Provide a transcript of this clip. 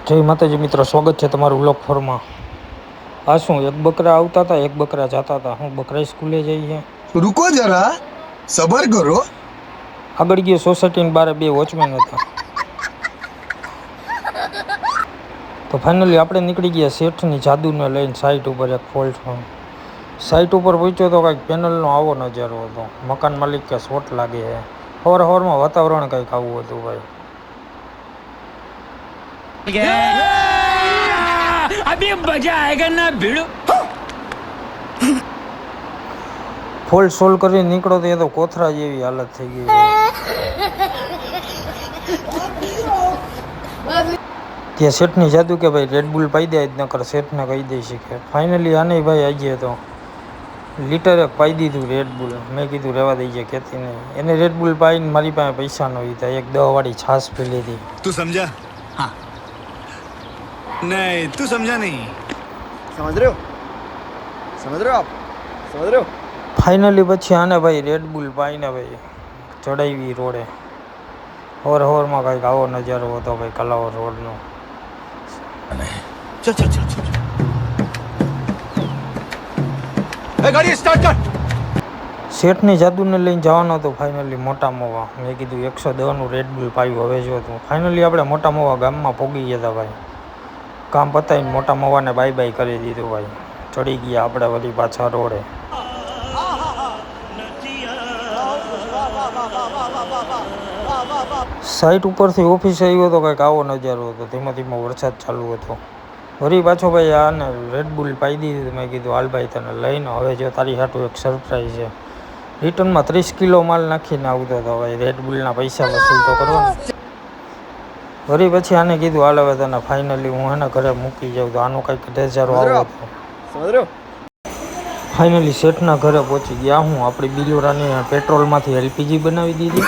જય માતાજી મિત્રો, સ્વાગત છે તમારું વ્લોગ ફોરમાં। આ શું એક બકરા આવતા હતા, એક બકરા જતા હતા। હું બકરા સ્કૂલે જઈએ, रुको जरा सबर करो। આગળ ગયો સોસાયટીની બારે બે વોચમેન હતા। તો ફાઇનલી આપણે નીકળી ગયા શેઠની જાદુને લઈને સાઈટ ઉપર એક ફોલ્ટમાં। સાઈટ ઉપર પહોંચ્યો તો કંઈક પેનલનો આવો નજારો હતો। મકાન માલિક કે શોટ લાગે છે। સવારમાં વાતાવરણ કંઈક આવું હતું ભાઈ। अभी मजा आएगा ना भिड़ो। ફોલ્ટ સોલ્વ કરીને નીકળો તો એ તો કોથરા જેવી હાલત થઈ ગઈ છે। ત્યાં શેઠની જાદુ કે ભાઈ રેડબુલ પાઈ દે, નકર શેઠને કહી દઈ શકે। ફાઇનલી આને ભાઈ આજે તો લીટર એક પાઈ દીધું રેડબુલ। મેં કીધું રહેવા દઈ જાય, કહેતી નહીં। એને રેડબુલ પાઈને મારી પાસે પૈસા ન લીધા, એક 10 વાળી છાશ પી લીધી। तू समझा? हाँ नहीं तू समझा नहीं। समझ रहे हो? समझ रहे हो आप? समझ रहे हो? ફાઇનલી પછી આને ભાઈ રેડબુલ પાઈને ભાઈ ચડાવી રોડે। હોરમાં કંઈક આવો નજારો હતો ભાઈ કલાવર રોડનો। चल चल चल चल ए गाड़ी स्टार्ट कर। શેઠની જાદુને લઈને જવાનો હતો ફાઇનલી મોટા મોવા। મેં કીધું 110નું રેડબુલ પાયું, હવે જો હતું। ફાઇનલી આપણે મોટા મોવા ગામમાં પહોંચી ગયા હતા ભાઈ। કામ પતાવીને મોટા મોવાને બાય બાય કરી દીધું ભાઈ। ચડી ગયા આપણે વળી પાછા રોડે। સાઈટ ઉપરથી ઓફિસ આવ્યો તો કંઈક આવો નજારો હતો। ધીમો ધીમો વરસાદ ચાલુ હતો। વળી પાછો ભાઈ આને રેડબુલ પાઈ દીધી। મેં કીધું હાલ ભાઈ તને લઈને હવે જો તારી હાટું એક સરપ્રાઈઝ છે। રિટર્નમાં 30 કિલો માલ નાખીને આવતો હતો ભાઈ। રેડબુલના પૈસા વસૂલ તો કરવાના। વળી પછી આને કીધું હાલ હવે તને ફાઇનલી હું એના ઘરે મૂકી જાઉં, તો આનો કંઈક નજારો આવો હતો। समझ रहे हो? ફાઇનલી શેઠના ઘરે પહોંચી ગયા। હું આપણી બિલોરાની પેટ્રોલમાંથી LPG બનાવી દીધી।